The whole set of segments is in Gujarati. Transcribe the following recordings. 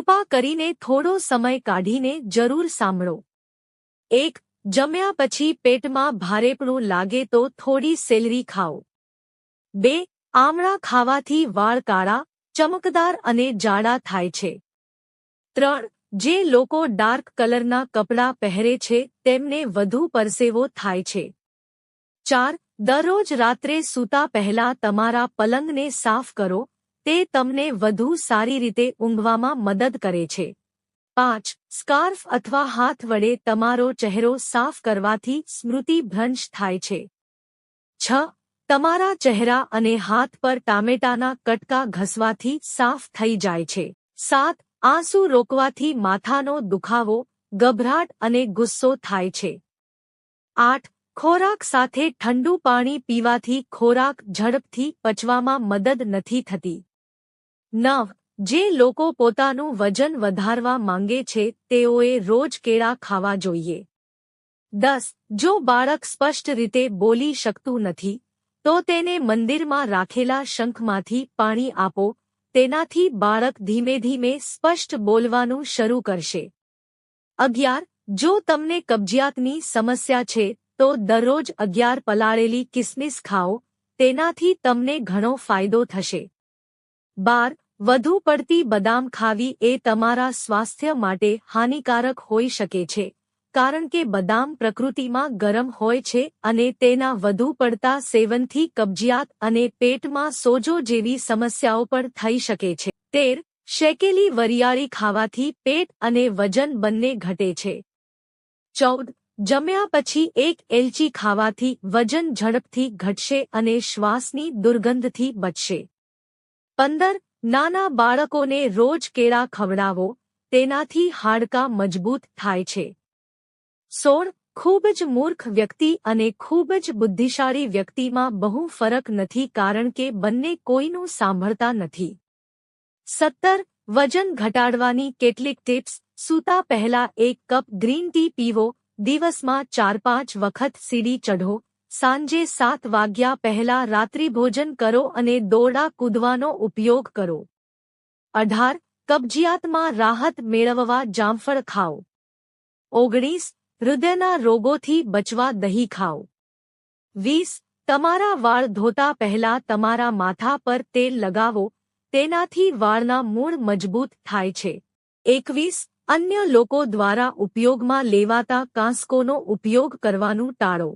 કૃપા કરીને થોડો સમય કાઢીને જરૂર સાંભળો। 1. જમ્યા પછી પેટમાં ભારેપણું લાગે તો થોડી સેલરી ખાઓ। 2. આમળા ખાવાથી વાળ કાળા, ચમકદાર અને જાડા થાય છે। 3. જે લોકો ડાર્ક કલરના કપડાં પહેરે છે તેમને વધુ પરસેવો થાય છે। 4. દરરોજ રાત્રે સૂતા પહેલા તમારા પલંગને સાફ કરો, તે તમને વધુ સારી રીતે ઊંઘવામાં મદદ કરે છે। 5. સ્કાર્ફ અથવા હાથ વડે તમારો ચહેરો સાફ કરવાથી સ્મૃતિભ્રંશ થાય છે। 6. તમારા ચહેરા અને હાથ પર ટામેટાના કટકા ઘસવાથી સાફ થઈ જાય છે। 7. આંસુ રોકવાથી માથાનો દુખાવો, ગભરાટ અને ગુસ્સો થાય છે। 8. ખોરાક સાથે ઠંડુ પાણી પીવાથી ખોરાક ઝડપથી પચવામાં મદદ નથી થતી। 9. જે લોકો પોતાનું વજન વધારવા માંગે છે તેઓએ રોજ કેળા ખાવા જોઈએ। 10. જો બાળક સ્પષ્ટ રીતે બોલી શકતું નથી તો તેને મંદિરમાં રાખેલા શંખમાંથી પાણી આપો, તેનાથી બાળક ધીમે ધીમે સ્પષ્ટ બોલવાનું શરૂ કરશે। 11. જો તમને કબજિયાતની સમસ્યા છે તો દરરોજ 11 પલાળેલી કિસમિસ ખાઓ, તેનાથી તમને ઘણો ફાયદો થશે। 12. વધુ પડતી બદામ ખાવી એ તમારા સ્વાસ્થ્ય માટે હાનિકારક હોઈ શકે છે, કારણ કે બદામ પ્રકૃતિમાં ગરમ હોય છે અને તેના વધુ પડતા સેવનથી કબજિયાત અને પેટમાં સોજો જેવી સમસ્યાઓ પણ થઈ શકે છે। 13. શેકેલી વરિયાળી ખાવાથી પેટ અને વજન બંને ઘટે છે। 14. જમ્યા પછી એક એલચી ખાવાથી વજન ઝડપથી ઘટશે અને શ્વાસની દુર્ગંધથી બચશે। 15. નાના બાળકોને રોજ કેળા ખવડાવો, તેનાથી હાડકાં મજબૂત થાય છે। 16. ખૂબ જ મૂર્ખ વ્યક્તિ અને ખૂબ જ બુદ્ધિશાળી વ્યક્તિમાં બહુ ફરક નથી કારણ કે બંને કોઈનું સાંભળતા નથી। 17. વજન ઘટાડવાની કેટલીક ટિપ્સ। સૂતા પહેલા 1 કપ ગ્રીન ટી પીવો, દિવસમાં 4-5 વખત સીડી ચઢો, સાંજે 7 વાગ્યા પહેલા રાત્રિભોજન કરો અને દોરડા કૂદવાનો ઉપયોગ કરો। 18. કબજિયાતમાં રાહત મેળવવા જામફળ ખાઓ। 19. હૃદયના રોગોથી બચવા દહીં ખાઓ। 20. તમારા વાળ ધોતા પહેલા તમારા માથા પર તેલ લગાવો, તેનાથી વાળના મૂળ મજબૂત થાય છે। 21. અન્ય લોકો દ્વારા ઉપયોગમાં લેવાતા કાંસકોનો ઉપયોગ કરવાનું ટાળો।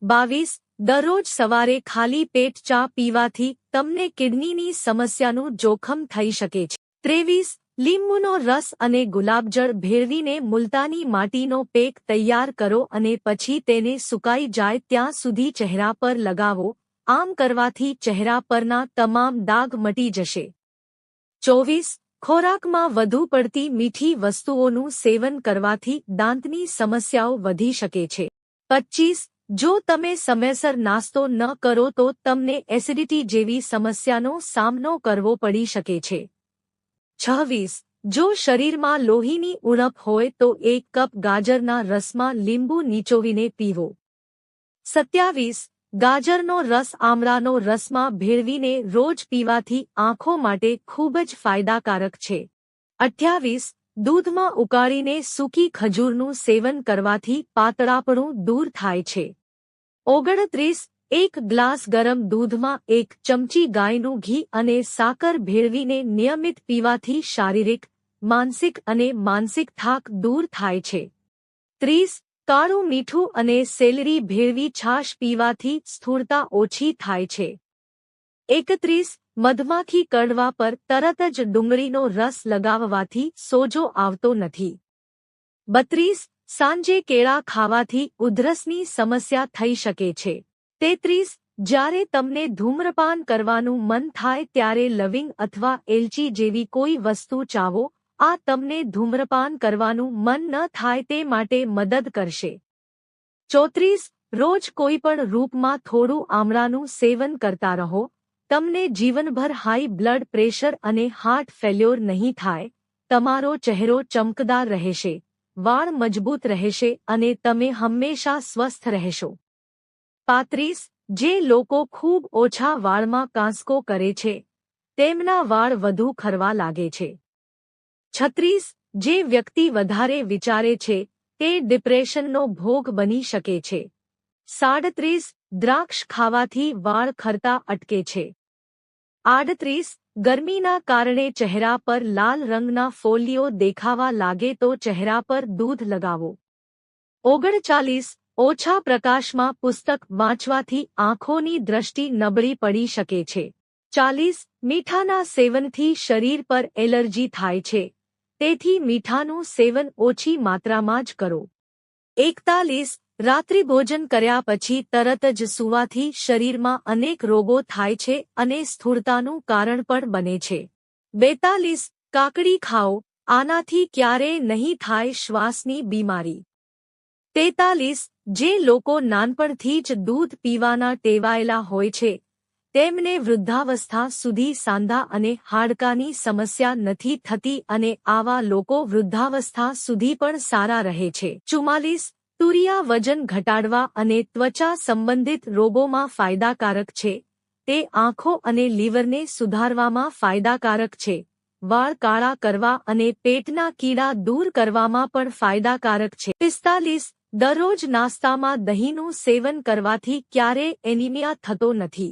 22. દરરોજ સવારે ખાલી પેટ ચા પીવાથી તમને કિડનીની સમસ્યાનું જોખમ થઈ શકે છે। 23. લીંબુનો રસ અને ગુલાબજળ ભેળવીને મુલતાની માટીનો પેક તૈયાર કરો અને પછી તેને સુકાઈ જાય ત્યાં સુધી ચહેરા પર લગાવો, આમ કરવાથી ચહેરા પરના તમામ દાગ મટી જશે। 24. ખોરાકમાં વધુ પડતી મીઠી વસ્તુઓનું સેવન કરવાથી દાંતની સમસ્યાઓ વધી શકે છે। 25. જો તમે સમયસર નાસ્તો ન કરો તો તમને એસિડિટી જેવી સમસ્યાનો સામનો કરવો પડી શકે છે। 26. જો શરીરમાં લોહીની ઉણપ હોય તો 1 કપ ગાજરના રસમાં લીંબુ નીચોવીને પીવો। 27. ગાજરનો રસ આમળાનો રસમાં ભેળવીને રોજ પીવાથી આંખો માટે ખૂબ જ ફાયદાકારક છે। 28. દૂધમાં ઉકાળીને સૂકી ખજૂરનું સેવન કરવાથી પાતળાપણું દૂર થાય છે। 29. 1 ગ્લાસ ગરમ દૂધમાં 1 ચમચી ગાયનું ઘી અને સાકર ભેળવીને નિયમિત પીવાથી શારીરિક, માનસિક અને માનસિક થાક દૂર થાય છે। 30. કાળું મીઠું અને સેલરી ભેળવી છાશ પીવાથી સ્થૂળતા ઓછી થાય છે। 31. મધમાખી કરડવા પર તરત જ ડુંગળીનો રસ લગાવવાથી સોજો આવતો નથી। 32. સાંજે કેળા ખાવાથી ઉધરસની સમસ્યા થઈ શકે છે। 33. જ્યારે તમને ધૂમ્રપાન કરવાનું મન થાય ત્યારે લવિંગ અથવા એલચી જેવી કોઈ વસ્તુ ચાવો, આ તમને ધૂમ્રપાન કરવાનું મન ન થાય તે માટે મદદ કરશે। 34. રોજ કોઈપણ રૂપમાં થોડું આમળાનું સેવન કરતા રહો, તમને જીવનભર હાઈ બ્લડ પ્રેશર અને હાર્ટ ફેલ્યોર નહીં થાય, તમારો ચહેરો ચમકદાર રહેશે, વાળ મજબૂત રહેશે અને તમે હંમેશા સ્વસ્થ રહેશો। 35. જે લોકો ખૂબ ઓછા વાળમાં કાંસકો કરે છે, તેમના વાળ વધુ ખરવા લાગે છે। 36 જે વ્યક્તિ વધારે વિચારે છે તે ડિપ્રેશનનો ભોગ બની શકે છે. 37 દ્રાક્ષ ખાવાથી વાળ ખરતા અટકે છે. 38 ગરમીના કારણે ચહેરા પર લાલ રંગના ફોલ્લીઓ દેખાવા લાગે તો ચહેરા પર દૂધ લગાવો. 39 ઓછા પ્રકાશમાં પુસ્તક વાંચવાથી આંખોની દ્રષ્ટિ નબળી પડી શકે છે. 40 મીઠાના સેવનથી શરીર પર એલર્જી થાય છે, તેથી મીઠાનું સેવન ઓછી માત્રામાં જ કરો. 41 રાત્રિભોજન કર્યા પછી તરત જ સૂવાથી શરીરમાં અનેક રોગો થાય છે અને સ્થૂળતાનું કારણ પણ બને છે. 42 કાકડી ખાઓ, આનાથી ક્યારેય નહીં થાય શ્વાસની બીમારી. 43 જે લોકો નાનપણથી જ દૂધ પીવાના ટેવાયેલા હોય છે તેમને વૃદ્ધાવસ્થા સુધી સાંધા અને હાડકાની સમસ્યા નથી થતી અને આવા લોકો વૃદ્ધાવસ્થા સુધી પણ સારા રહે છે. 44 તુરિયા વજન ઘટાડવા અને ત્વચા સંબંધિત રોગોમાં ફાયદાકારક છે. તે આંખો અને લીવરને સુધારવામાં ફાયદાકારક છે. વાળ કાળા કરવા અને પેટના કીડા દૂર કરવામાં પણ ફાયદાકારક છે. 45 દરરોજ નાસ્તામાં દહીંનું સેવન કરવાથી ક્યારેય એનિમિયા થતો નથી.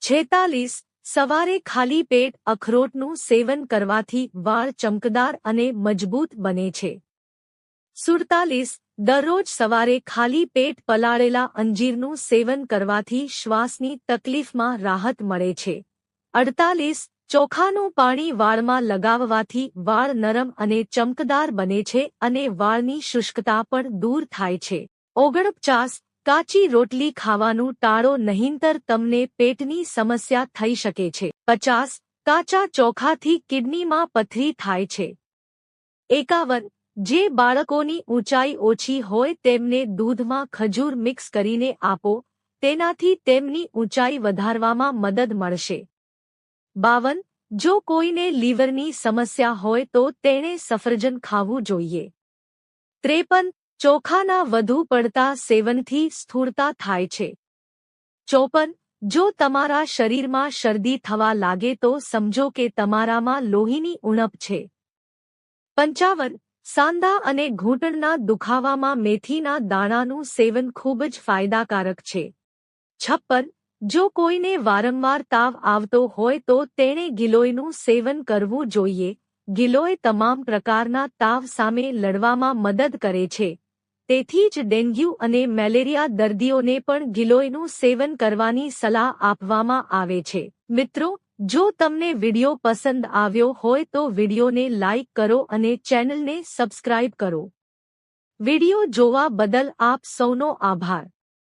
46 સવારે ખાલી પેટ અખરોટનું સેવન કરવાથી વાળ ચમકદાર અને મજબૂત બને છે. 47 દરરોજ સવારે ખાલી પેટ પલાળેલા અંજીરનું સેવન કરવાથી શ્વાસની તકલીફમાં રાહત મળે છે. 48 ચોખાનું પાણી વાળમાં લગાવવાથી વાળ નરમ અને ચમકદાર બને છે અને વાળની શુષ્કતા પણ દૂર થાય છે. 49 કાચી રોટલી ખાવાનું ટાળો નહીંતર તમને પેટની સમસ્યા થઈ શકે છે. 50 કાચા ચોખાથી કિડનીમાં પથરી થાય છે. 51 જે બાળકોની ઊંચાઈ ઓછી હોય તેમને દૂધમાં ખજૂર મિક્સ કરીને આપો, તેનાથી તેમની ઊંચાઈ વધારવામાં મદદ મળશે. 52 જો કોઈને લીવરની સમસ્યા હોય તો તેણે સફરજન ખાવું જોઈએ. 53 ચોખાના વધુ પડતા સેવનથી સ્થૂળતા થાય છે. 54 જો તમારા શરીરમાં શરદી થવા લાગે તો સમજો કે તમારામાં લોહીની ઉણપ છે. 55 સાંધા અને ઘૂંટણના દુખાવામાં મેથીના દાણાનું સેવન ખૂબ જ ફાયદાકારક છે. 56 જો કોઈને વારંવાર તાવ આવતો હોય તો તેણે ગિલોયનું સેવન કરવું જોઈએ. ગિલોય તમામ પ્રકારના તાવ સામે લડવામાં મદદ કરે છે. તેથી જ ડેન્ગ્યુ અને મેલેરિયા દર્દીઓને પણ ગિલોયનું સેવન કરવાની સલાહ આપવામાં આવે છે. મિત્રો, જો તમને વિડિયો પસંદ આવ્યો હોય તો વિડિયોને લાઇક કરો અને ચેનલને સબસ્ક્રાઇબ કરો. વિડિયો જોવા બદલ આપ સૌનો આભાર.